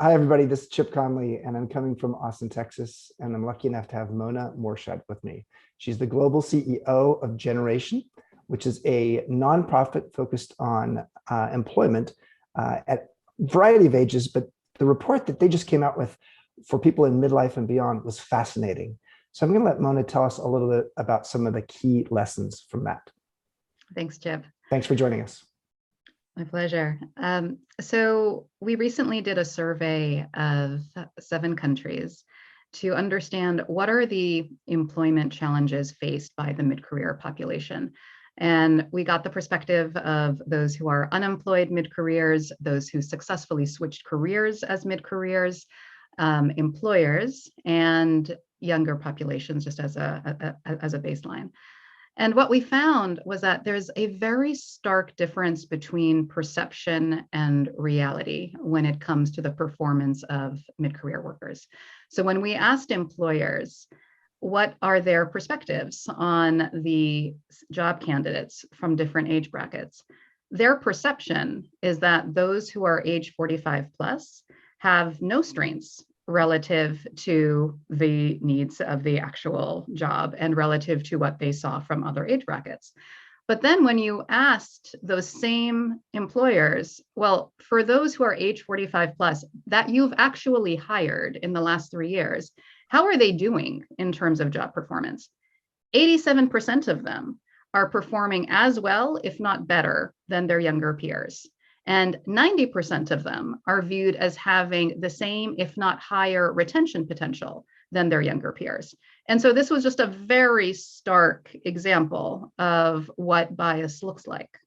Hi, everybody. This is Chip Conley, and I'm coming from Austin, Texas, and I'm lucky enough to have Mona Morshad with me. She's the global CEO of Generation, which is a nonprofit focused on employment at a variety of ages. But the report that they just came out with for people in midlife and beyond was fascinating. So I'm going to let Mona tell us a little bit about some of the key lessons from that. Thanks, Chip. Thanks for joining us. My pleasure. So we recently did a survey of 7 countries to understand what are the employment challenges faced by the mid-career population. And we got the perspective of those who are unemployed mid-careers, those who successfully switched careers as mid-careers, employers, and younger populations, just as a baseline. And what we found was that there's a very stark difference between perception and reality when it comes to the performance of mid-career workers. So when we asked employers, what are their perspectives on the job candidates from different age brackets, their perception is that those who are age 45 plus have no strengths relative to the needs of the actual job and relative to what they saw from other age brackets. But then when you asked those same employers, well, for those who are age 45 plus that you've actually hired in the last 3 years, how are they doing in terms of job performance? 87% of them are performing as well, if not better, than their younger peers. And 90% of them are viewed as having the same, if not higher, retention potential than their younger peers. And so this was just a very stark example of what bias looks like.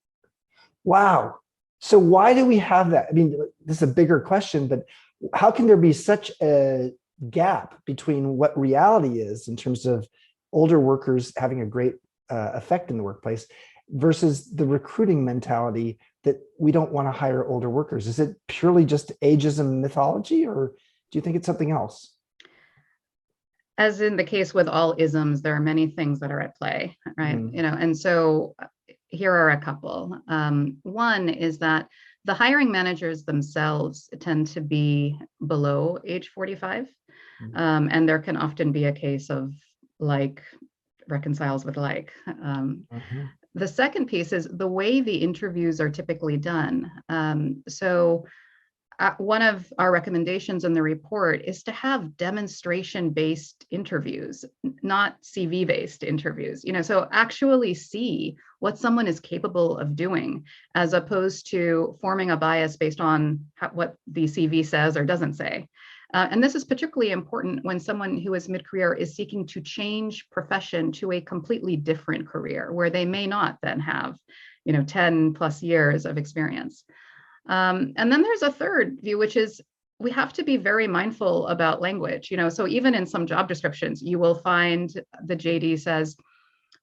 Wow. So why do we have that? I mean, this is a bigger question, but how can there be such a gap between what reality is in terms of older workers having a great effect in the workplace versus the recruiting mentality that we don't want to hire older workers? Is it purely just ageism mythology, or do you think it's something else? As in the case with all isms, there are many things that are at play, right? And so here are a couple. One is that the hiring managers themselves tend to be below age 45. And there can often be a case of like reconciles with like. The second piece is the way the interviews are typically done. One of our recommendations in the report is to have demonstration-based interviews, not CV-based interviews. So actually see what someone is capable of doing, as opposed to forming a bias based on what the CV says or doesn't say. And this is particularly important when someone who is mid-career is seeking to change profession to a completely different career, where they may not then have, 10 plus years of experience. And then there's a third view, which is we have to be very mindful about language. So even in some job descriptions, you will find the JD says,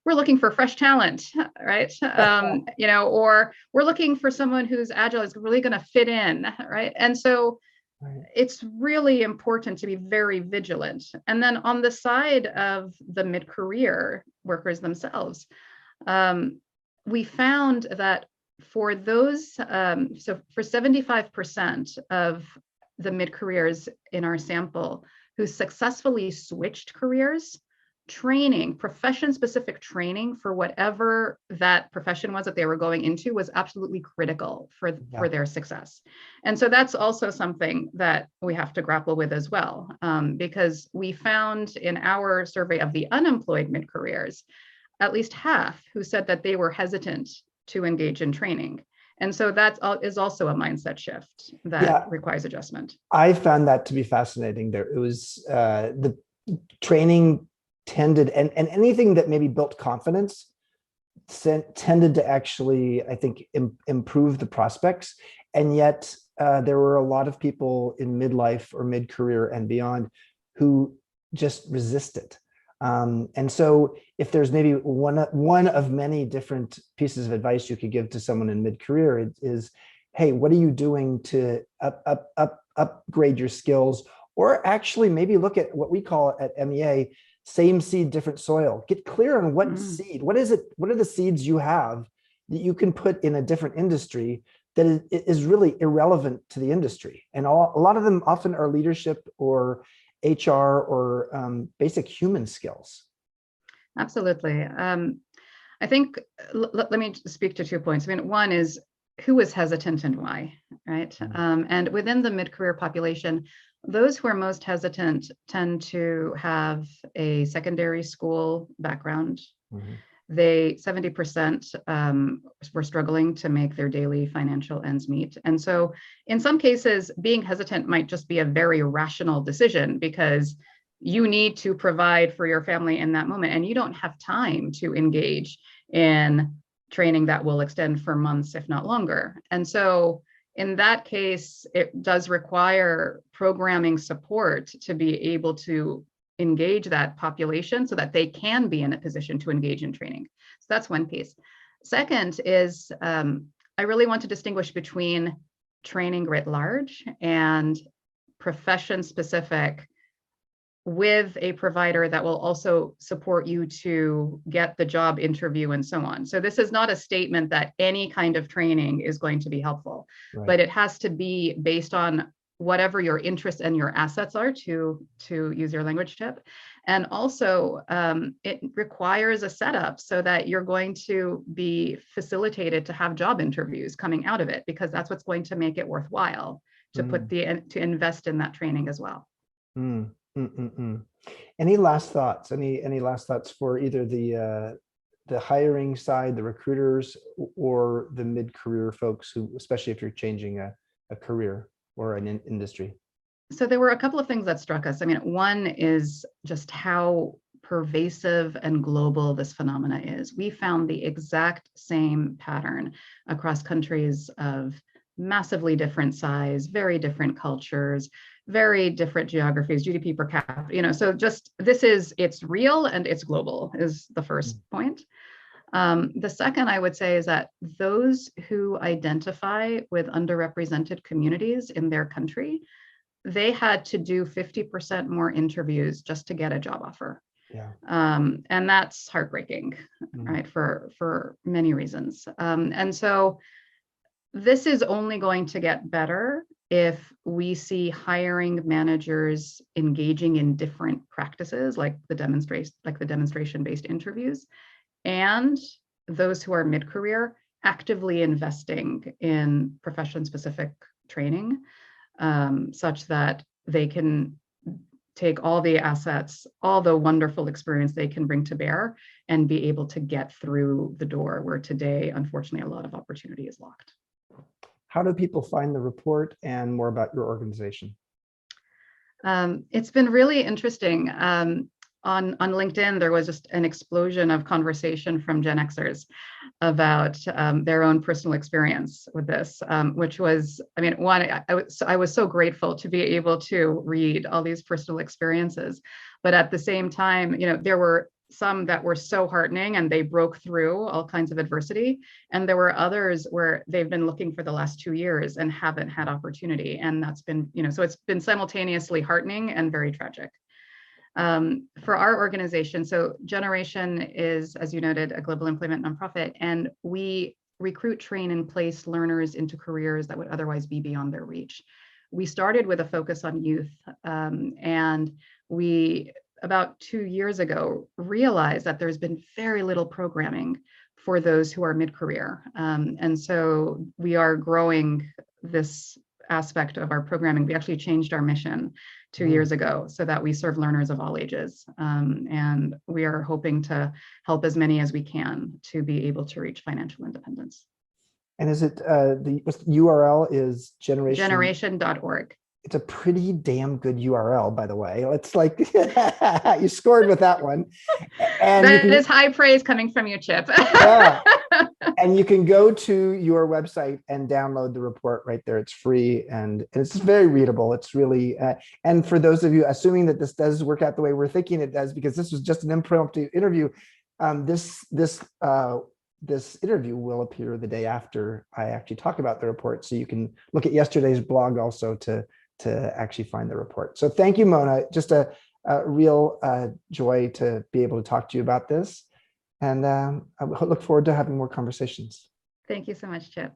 we're looking for fresh talent, right? Or we're looking for someone who's agile, is really going to fit in, right? And so it's really important to be very vigilant. And then on the side of the mid-career workers themselves, we found that for those, so for 75% of the mid-careers in our sample who successfully switched careers, training, profession-specific training for whatever that profession was that they were going into was absolutely critical for their success. And so that's also something that we have to grapple with as well, because we found in our survey of the unemployed mid-careers, at least half who said that they were hesitant to engage in training. And so that is also a mindset shift that requires adjustment. I found that to be fascinating. It was the training tended, and anything that maybe built confidence tended to actually, I think, improve the prospects. And yet there were a lot of people in midlife or mid-career and beyond who just resist it. And so if there's maybe one of many different pieces of advice you could give to someone in mid-career, it is, hey, what are you doing to upgrade your skills? Or actually maybe look at what we call at MEA, same seed, different soil. Get clear on what seed, what is it? What are the seeds you have that you can put in a different industry that is really irrelevant to the industry. And a lot of them often are leadership or HR or basic human skills. Absolutely. I think, let me speak to 2 points. I mean, one is who is hesitant and why, right? And within the mid-career population, those who are most hesitant tend to have a secondary school background. Mm-hmm. 70% were struggling to make their daily financial ends meet. And so in some cases, being hesitant might just be a very rational decision because you need to provide for your family in that moment, and you don't have time to engage in training that will extend for months, if not longer. And so in that case, it does require programming support to be able to engage that population so that they can be in a position to engage in training. So that's one piece. Second is I really want to distinguish between training writ large and profession specific with a provider that will also support you to get the job interview and so on. So this is not a statement that any kind of training is going to be helpful, Right. but it has to be based on whatever your interests and your assets are, to use your language tip. And also it requires a setup so that you're going to be facilitated to have job interviews coming out of it, because that's what's going to make it worthwhile to to invest in that training as well. Any last thoughts? Any last thoughts for either the hiring side, the recruiters, or the mid-career folks who, especially if you're changing a career or an industry? So there were a couple of things that struck us. I mean, one is just how pervasive and global this phenomena is. We found the exact same pattern across countries of massively different size, very different cultures, very different geographies, GDP per capita, so just it's real and it's global is the first point. The second I would say is that those who identify with underrepresented communities in their country, they had to do 50% more interviews just to get a job offer. Yeah. And that's heartbreaking, right? For many reasons. And so this is only going to get better if we see hiring managers engaging in different practices like the demonstration-based interviews, and those who are mid-career actively investing in profession-specific training, such that they can take all the assets, all the wonderful experience they can bring to bear, and be able to get through the door where today, unfortunately, a lot of opportunity is locked. How do people find the report and more about your organization? It's been really interesting. On LinkedIn, there was just an explosion of conversation from Gen Xers about their own personal experience with this, which was, I mean, I was so grateful to be able to read all these personal experiences. But at the same time, there were some that were so heartening and they broke through all kinds of adversity. And there were others where they've been looking for the last 2 years and haven't had opportunity. And that's been, so it's been simultaneously heartening and very tragic. For our organization, so Generation is, as you noted, a global employment nonprofit, and we recruit, train, and place learners into careers that would otherwise be beyond their reach. We started with a focus on youth, and we, about 2 years ago, realized that there's been very little programming for those who are mid-career. And so we are growing this aspect of our programming. We actually changed our mission 2 years ago so that we serve learners of all ages. And we are hoping to help as many as we can to be able to reach financial independence. And is it the URL is generation.org. It's a pretty damn good URL, by the way. It's like you scored with that one. And that is high praise coming from you, Chip. Yeah. And you can go to your website and download the report right there. It's free and it's very readable. It's really, and for those of you, assuming that this does work out the way we're thinking it does, because this was just an impromptu interview, this interview will appear the day after I actually talk about the report. So you can look at yesterday's blog also to actually find the report. So thank you, Mona. Just a real joy to be able to talk to you about this. And I look forward to having more conversations. Thank you so much, Chip.